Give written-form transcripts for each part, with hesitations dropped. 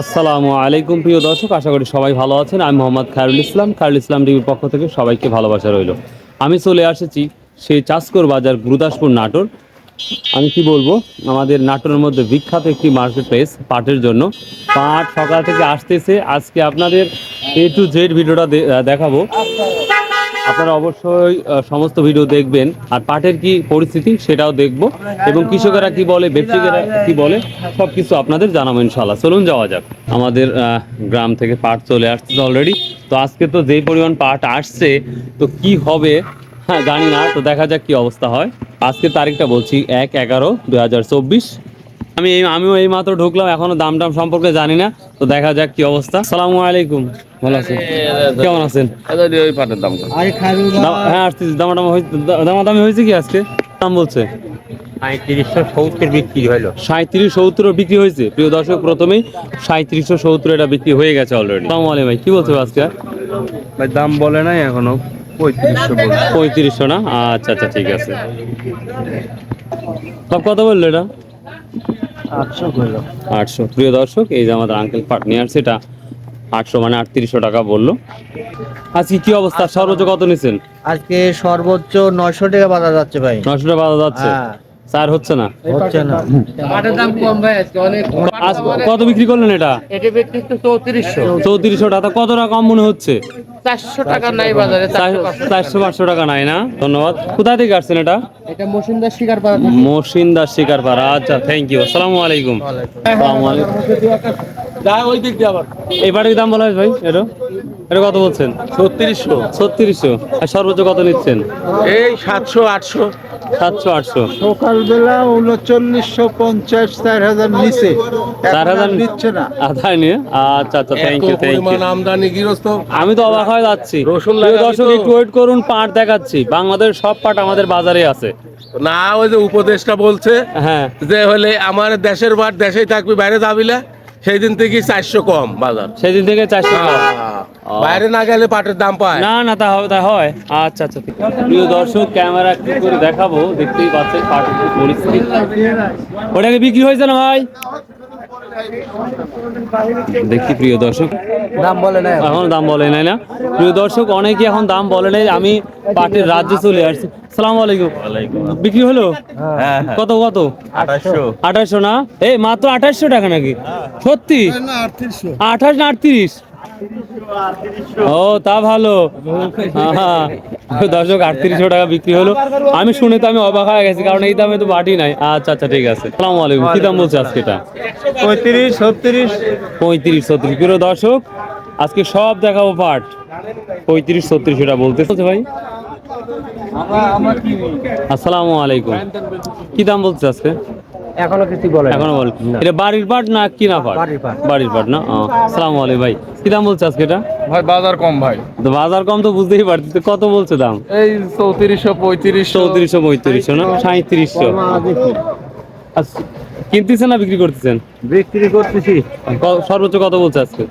আসসালামু আলাইকুম প্রিয় দর্শক, আশা করি সবাই ভালো আছেন। আমি মোহাম্মদ খায়রুল ইসলাম, খায়রুল ইসলাম টিভির পক্ষ থেকে সবাইকে ভালোবাসা রইল। আমি চলে এসেছি সেই চাষকর বাজার, গুরুদাসপুর, নাটোর। আমি কি বলবো, আমাদের নাটোরের মধ্যে বিখ্যাত একটি মার্কেট প্লেস পাটের জন্য। পাট সকাল থেকে আসতেছে। আজকে আপনাদের A to Z ভিডিওটা দেখাবো। আপনারা অবশ্যই সমস্ত ভিডিও দেখবেন, আর পাটের কি পরিস্থিতি সেটাও দেখব, এবং কৃষকেরা কি বলে, ব্যবসায়ীরা কি বলে, সব কিছু আপনাদের জানাবো ইনশাল্লাহ। চলুন যাওয়া যাক। আমাদের গ্রাম থেকে পাট চলে আসছে অলরেডি। তো আজকে তো যেই পরিমাণ পাট আসছে, তো কি হবে হ্যাঁ জানি না, তো দেখা যাক কি অবস্থা হয়। আজকের তারিখটা বলছি 1/11/2024। আমিও এই মাত্র ঢুকলাম, এখনো দাম টাম সম্পর্কে জানি না, তো দেখা যাক কি অবস্থা। আসসালামু আলাইকুম, ভালো আছেন? কেমন আছেন? হ্যাঁ আসতেছি। দামাদামি হয়েছে কি আজকে? দাম বলছে ৩৭৭০ বিক্রি হলো। ৩৭-৭০ বিক্রি হয়েছে। প্রিয় দর্শক, প্রথমেই ৩৭৭০ এটা বিক্রি হয়ে গেছে অলরেডি। আসসালামু আলাইকুম ভাই, কি বলছো আজকে? ভাই দাম বলে নাই এখনো, ৩৫০০ বলে। ৩৫০০ না? আচ্ছা আচ্ছা, ঠিক আছে। সব কত বললো এটা? ৮০০ হলো। ৮০০। প্রিয় দর্শক, এই যে আমাদের আঙ্কেল পাট নিয়ে আসছে, এটা ৮০০ মানে ৩৮০০ টাকা বললো। আজকে কি অবস্থা, সর্বোচ্চ কত নিচ্ছেন? আজকে সর্বোচ্চ ৯০০ টাকা বাজার যাচ্ছে ভাই। ৯০০ টাকা পাওয়া যাচ্ছে? স্যার হচ্ছে না, হচ্ছে না। পাটের দাম কম ভাই, আজকে অনেক। আজ কত বিক্রি করলেন এটা? এটা বিক্রি তো 3400। 3400 টাকা। কত টাকা কম মনে হচ্ছে? 400 টাকা নাই বাজারে। 400-500 টাকা নাই না? ধন্যবাদ। কোথা থেকে আসছেন এটা? এটা মসিন্দা শিকার পাড়া। মসিন্দা শিকারপাড়া। আচ্ছা, থ্যাংক ইউ। আসসালামু আলাইকুম। আসসালামু আলাইকুম। ওই দিক দিয়ে আবার এই পাটের দাম বলা হয় ভাই, এটা এটা কত বলছেন? ৩৬০০। 3600। আর সর্বোচ্চ কত নিচ্ছেন? এই ৭০০-৮০০। 700-800। সকালবেলা 3950, 4000 নিচে। 4000 নিচ্ছে না। আদায় নিয়ে। আচ্ছা আচ্ছা, থ্যাংক ইউ থ্যাংক ইউ। আমদানি গৃহস্থ। আমি তো অবাক হয়ে যাচ্ছি। রসুন প্রিয় লাগাবি দর্শক, তো? একটু ওয়েট করুন, পাট দেখাচ্ছি। বাংলাদেশের সব পাট আমাদের বাজারে আছে। না, ওই যে উপদেশটা বলছে হ্যাঁ, যে হলে আমার দেশের বাট দেশেই থাকবি, বাইরে যাবি না। সেই দিন থেকে 400 কম বাজার। সেদিন থেকে 400 টাকা। বাইরে না গেলে পাটের দাম পায় না না, তা হবে, তা হয়। আচ্ছা আচ্ছা, ঠিক আছে। প্রিয় দর্শক, ক্যামেরা কি করে দেখাবো, দেখতেই পাচ্ছেন পাটের কি পরিস্থিতি। ওটাকে বিক্রি হয়েছে না ভাই? দেখি প্রিয় দর্শক, দাম বলে না। এখন দাম বলে নাই না। প্রিয় দর্শক, অনেকে এখন দাম বলে নাই। আমি পাটের রাজ্যে চলে আসছি। সালাম আলাইকুম। বিক্রি হলো? কত কত? 2800 না? এই মাত্র 2800 টাকা নাকি? সত্যি? 28 না 38? ও, তা ভালো। হ্যাঁ, দর্শক, 3800 টাকা বিক্রি হলো। আমি শুনে তো আমি অবাক হয়ে গেছি, কারণ এই দামে তো বাটি নাই। আচ্ছা আচ্ছা, ঠিক আছে। আসসালামু আলাইকুম। কি দাম বলছে আজকে এটা? 35-36। 35-36। প্রিয় দর্শক, আজকে সব দেখাবো পাট। 35-36 এটা বলতেছে ভাই। আসসালামু আলাইকুম। কি দাম বলছে আজকে? এখনো কিছু বলে না। এখনো বল। এটা বাড়ির পাট না কিনা পাট? বাড়ির পাট। বাড়ির পাট না? আসসালামু আলাইকুম ভাই, কি দাম বলছে আজকে এটা? ভাই বাজার কম ভাই। তো বাজার কম তো বুঝতেই পারছি, তো কত বলছে দাম? এই 3400-3500। 3400-3500 না? 3700। আচ্ছা, কিনতেছেন না বিক্রি করতেছেন? বিক্রি করতেছি সর্বোচ্চ কত বলছে আজকে?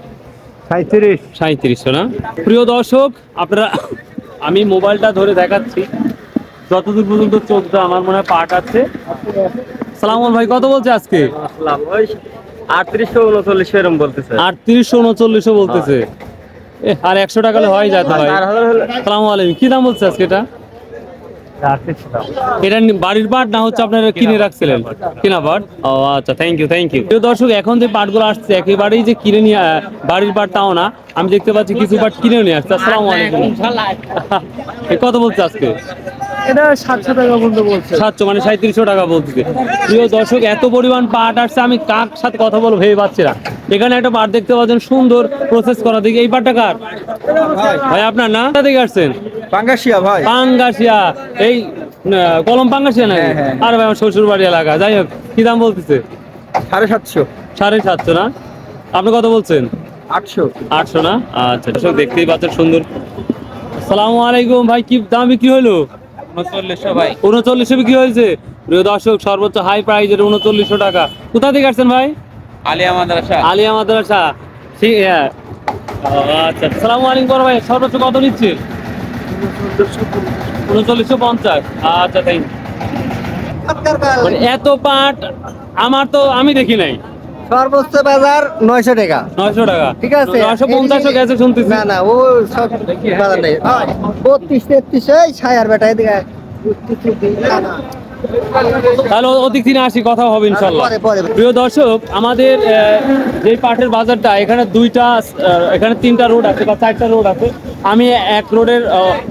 37। 3700 না? প্রিয় দর্শক, আপনারা, আমি মোবাইলটা ধরে দেখাচ্ছি যতদূর পর্যন্ত চোখটা আমার মনে হয় পাট আছে। সালাম ভাই, কত বলছে আজকে? 3839 এরকম বলতেছে। 3839 বলতেছে। আর 100 টাকা হলে হয় যায় তো ভাই। সালাম আলাইকুম। কি দাম বলছে আজকে এটা? এটা বাড়ির পাট না হচ্ছে আপনারা কিনে রাখছিলেন? কিনা পাট। ও আচ্ছা, থ্যাংক ইউ থ্যাংক ইউ। প্রিয় দর্শক, এখন যে পাটগুলো আসছে একেবারেই যে কিনে নিয়ে বাড়ির পাট তাও না, আমি দেখতে পাচ্ছি কিছু পাট কিনে নিয়ে আসছে। আসসালামু আলাইকুম। কত বলছে আজকে? এটা 700 টাকা পর্যন্ত বলছে। 700 মানে 3700 টাকা বলতেছে। প্রিয় দর্শক, এত পরিমাণ পাট আসছে, আমি কার সাথে কথা বলবো ভেবে পাচ্ছি না। এখানে একটা পাট দেখতে পাচ্ছেন, সুন্দর প্রসেস করা। দেখি এই পাটটা কার ভাই? আপনার না? কোথা থেকে আসছেন? পাঙ্গাসিয়া ভাই। পাঙ্গাসিয়া। এই কলম পাঙ্গাসিয়া নাকি? আর ভাই, আমার শ্বশুর বাড়ি এলাকা। যাই হোক, কি দাম বলতেছে? 750। 750 না? আপনি কত বলছেন? 800। 800 না? আচ্ছা, দর্শক দেখতেই পাচ্ছেন সুন্দর। আসসালামু আলাইকুম ভাই, কি দাম বিক্রি হলো? 3900 ভাই। 3900 বিক্রি হয়েছে। প্রিয় দর্শক, সর্বোচ্চ হাই প্রাইজের 3900 টাকা। কোথা থেকে আসছেন ভাই? আলিয়া মাদ্রাসা। আলিয়া মাদ্রাসা। ঠিক, হ্যাঁ। আচ্ছা, আসসালামু আলাইকুম বড় ভাই, সর্বোচ্চ কত নিচ্ছে? 3950। আচ্ছা, থ্যাংক ইউ। মানে এত পাট আমার তো আমি দেখি নাই। সর্বোচ্চ বাজার 900 টাকা। 900 টাকা, ঠিক আছে 950 গেছে শুনতেছি। না না ও সব বাজার নেই 32 33 এই ছায়ার বেটা এদিকে আয়। না, না। তাহলে অধিক দিনে আসি, কথা হবে ইনশাল্লাহ। পরে, পরে। প্রিয় দর্শক, আমাদের যে পাটের বাজারটা, এখানে এখানে 3টা রোড আছে বা 4টা রোড আছে। আমি এক রোডের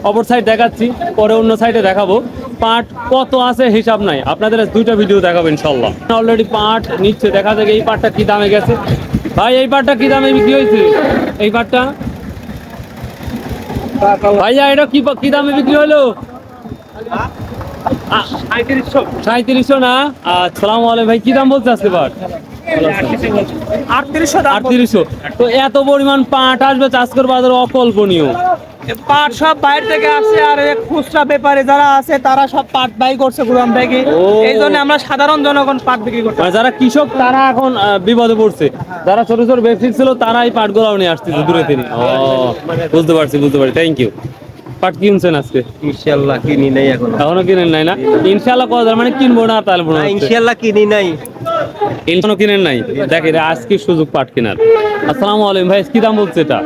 অপর সাইড দেখাচ্ছি, পরে অন্য সাইডে দেখাবো। পাট কত আছে হিসাব নাই, আপনাদের 2টা ভিডিও দেখাবো ইনশাল্লাহ। অলরেডি পাট নিচ্ছে, দেখা যাক এই পাটটা কি দামে গেছে। ভাই এই পাটটা কি দামে বিক্রি হয়েছে? এই পাটটা ভাইয়া এটা কি দামে বিক্রি হলো? 3700 না? আসসালামু আলাইকুম ভাই, কি দাম বলছে আজকে পাট? 3800। তো এত পরিমাণ পাট আসবে চাষকর বাজারে অকল্পনীয়। পাট সব বাইরে থেকে আসছে, আর এই খুচরা ব্যাপারী যারা আছে তারা সব পাট বাই করছে গুদাম থেকে। ও। এই জন্য আমরা সাধারণ জনগণ পাট বিক্রি করতে মানে যারা কৃষক তারা এখন বিপদে পড়ছে, যারা ছোট ছোট ব্যবসায়ী ছিল তারা এই পাটগুলো নিয়ে আসতেছে দূরে থেকে। বুঝতে পারছি। Thank you. পাট কিনছেন আজকে? ইনশাআল্লাহ কিনি নাই এখনো কিনেন নাই না? ইনশাল্লাহ কথা মানে কিনবো না তাহলে মনে হচ্ছে। ইনশাআল্লাহ কিনি নাই। এখনো কিনেন নাই? দেখেন আজকে সুযোগ পাট কেনার। আসসালামু আলাইকুম ভাই, কি দাম বলছে এটা?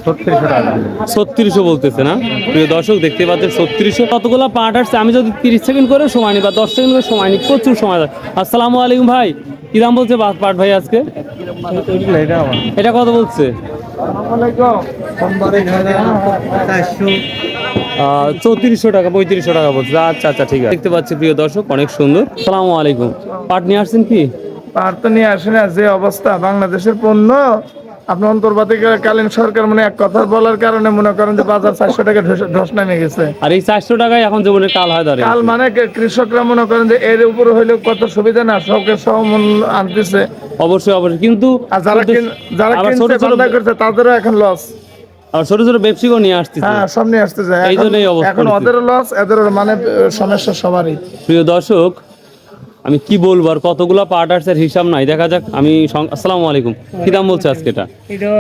3600 বলতেছে না? প্রিয় দর্শক দেখতে পাচ্ছেন 3600। কতগুলো পাট আসছে, আমি যদি 30 সেকেন্ড করে সময় নিই বা 10 সেকেন্ড করে সময় নিই, প্রচুর সময় লাগে। আসসালামু আলাইকুম ভাই, কি দাম বলছে পাট ভাই আজকে? এটা কত বলছে? 3400 টাকা 3500 টাকা বলছে। আচ্ছা ঠিক আছে, দেখতে পাচ্ছি প্রিয় দর্শক অনেক সুন্দর। আসসালামু আলাইকুম, পাট নিয়ে আসছেন কি? পাট তো নিয়ে আসে না, যে অবস্থা বাংলাদেশের পণ্য, আপনার অন্তর্বর্তীকালীন সরকার মানে এক কথা বলার কারণে মনে করেন যে বাজার 400 টাকা ধস নামে গেছে। আর এই 400 টাকায় এখন জীবনের কাল হয় দাঁড়িয়ে। কাল মানে কৃষকরা মনে করেন যে এর উপরে হইলে কত সুবিধা না, সবকে মূল্য আনতেছে। অবশ্যই কিন্তু আর যারা আবার ছোট কিনতে ছোট বাধা করছে তাদেরও এখন লস। আর ছোট ছোট ব্যবসায়ীও নিয়ে আসতেছে। হ্যাঁ, সব নিয়ে আসতে যায় এই জন্যই অবস্থা এখন হচ্ছে। ওদেরও লস, এদেরও মানে সমস্যা সবারই। প্রিয় দর্শক, আমি কি বলবো আর, কতগুলা পার্ট আসছে হিসাব নাই। দেখা যাক। আসসালামু আলাইকুম, কি দাম বলছে আজকে এটা? এটা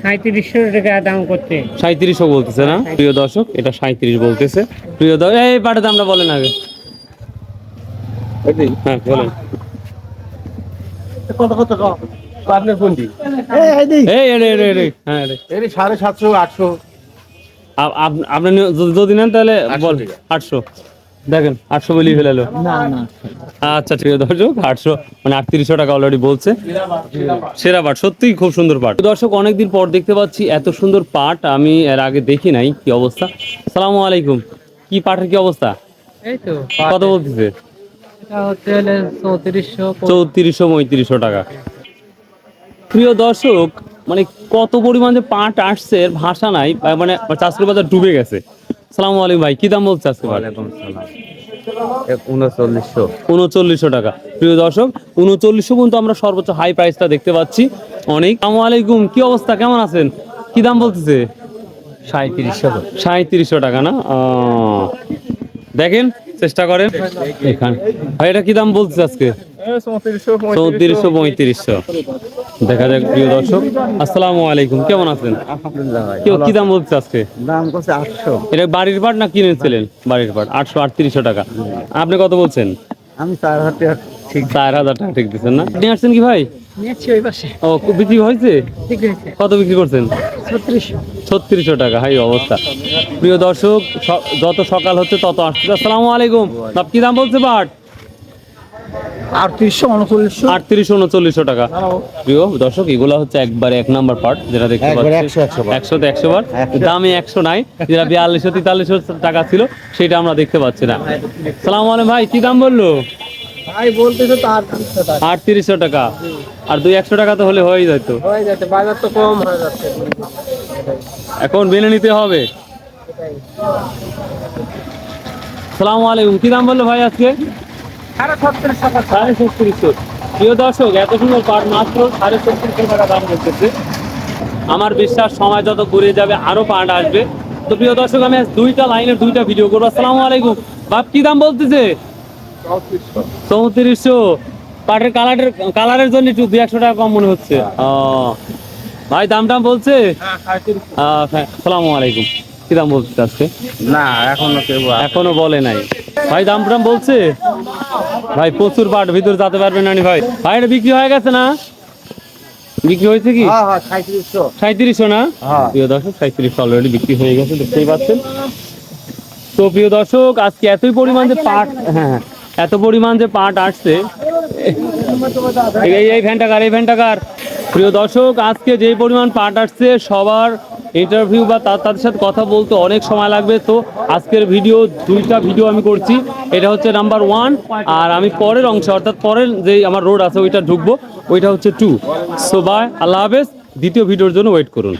3700 টাকা দাম করতে। 3700 বলতেছে না? প্রিয় দর্শক, এটা 37 বলতেছে। প্রিয় দর্শক, এই পাটের দামটা বলেন আগে। হ্যাঁ বলেন। আপনার কোনটি? এই হ্যাঁ 750 800। আপনি যদি নেন তাহলে বল 800। দেখেন 800 বলি ফেলালো। আচ্ছা ঠিক আছে দর্শক, 800 মানে 3800 টাকা অলরেডি বলছে। সেরা পাট, সত্যিই খুব সুন্দর পাট। দর্শক, অনেকদিন পর দেখতে পাচ্ছি এত সুন্দর পাট, আমি এর আগে দেখি নাই। কি অবস্থা? আসসালামু আলাইকুম, কি পাটের কি অবস্থা? এই তো কত বলতেছে? এটা হচ্ছে 3400 3400 টাকা। প্রিয় দর্শক, মানে কত পরিমাণ যে পাট আসছে এর ভাষা নাই, মানে চাষের বাজার ডুবে গেছে। আসসালামু আলাইকুম ভাই, কি দাম বলছে আজকে? 3900 টাকা। প্রিয় দর্শক, 3900 পর্যন্ত আমরা সর্বোচ্চ হাই প্রাইসটা দেখতে পাচ্ছি। অনেক। আসসালামু আলাইকুম, কি অবস্থা, কেমন আছেন? কি দাম বলতেছে? 3700 টাকা না? দেখেন, চেষ্টা করেন। এখানে ভাই এটা কি দাম বলছে আজকে? 3400 দেখা যাক। প্রিয় দর্শক, আসসালামু আলাইকুম, কেমন আছেন? কি দাম বলছে আজকে? দাম করছে 800। এটা বাড়ির পাট না কিনেছিলেন? বাড়ির পাট 3800 টাকা। আপনি কত বলছেন? আমি 4000 টাকা ঠিক 4000 টাকা ঠিক দিচ্ছেন না? আপনি আসছেন কি ভাই? নিয়েছি ওই পাশে। ও, বিক্রি হয়েছে? ঠিক আছে। কত বিক্রি করছেন? 3600 টাকা। হাই অবস্থা। প্রিয় দর্শক, যত সকাল হচ্ছে তত আসছে। আসসালামু আলাইকুম, কি দাম বলছে পাট? 3800 3900 টাকা। প্রিয় দর্শক, এগুলা হচ্ছে একবারে 1 নাম্বার পার্ট, যেটা দেখতে পাচ্ছেন 100 100 বার দামে 100 নাই, যেটা 4200 4300 টাকা ছিল সেটা আমরা দেখতে পাচ্ছি না। সালাম আলাইকুম ভাই, কি দাম বললো? ভাই বলতেছে তো 3800 টাকা। আর 200 টাকা তো হলে হয়ে যেত। হয়ে যাচ্ছে, বাজার তো কম হয়ে যাচ্ছে। এখন মেনে নিতে হবে। সালাম আলাইকুম, কি দাম বললো ভাই আজকে? 3600। প্রিয় দর্শক, এত সুন্দর পাট মাত্র 3600 টাকা দাম করতেছে। আমার বিশ্বাস সময় যত ঘুরে যাবে আরো পাট আসবে। তো প্রিয় দর্শক, আমি 2টা লাইনের 2টা ভিডিও করবো। আসসালামু আলাইকুম বাপ, কি দাম বলতেছে? 3400। পাটের কালারের জন্য একটু 200 টাকা কম মনে হচ্ছে। ভাই দাম বলছে? আসসালামু আলাইকুম, কি দাম বলতে আজকে? না, এখনো এখনো বলে নাই। ভাই দাম টাম বলছে ভাই প্রচুর পাট, ভিতরে যেতে পারবেন না নি ভাই। ভাই এটা বিক্রি হয়ে গেছে না? বিক্রি হয়েছে কি? হ্যাঁ হ্যাঁ 3700 3700 না? প্রিয় দর্শক 3700 অলরেডি বিক্রি হয়ে গেছে, দেখতেই পাচ্ছেন। তো প্রিয় দর্শক আজকে এতই পরিমাণ যে পাট, হ্যাঁ এত পরিমাণ যে পাট আসছে, এই ভ্যানটাকার প্রিয় দর্শক আজকে যেই পরিমাণ পাট আসছে সবার ইন্টারভিউ বা তাদের সাথে কথা বলতে অনেক সময় লাগবে। তো আজকের দুইটা ভিডিও আমি করছি, এটা হচ্ছে নাম্বার 1 আর আমি পরের অংশে অর্থাৎ পরের যে আমার রোড আছে ওইটা ঢুকবো, ওইটা হচ্ছে 2। সো বাই, আল্লাহ হাফেজ। দ্বিতীয় ভিডিওর জন্য ওয়েট করুন।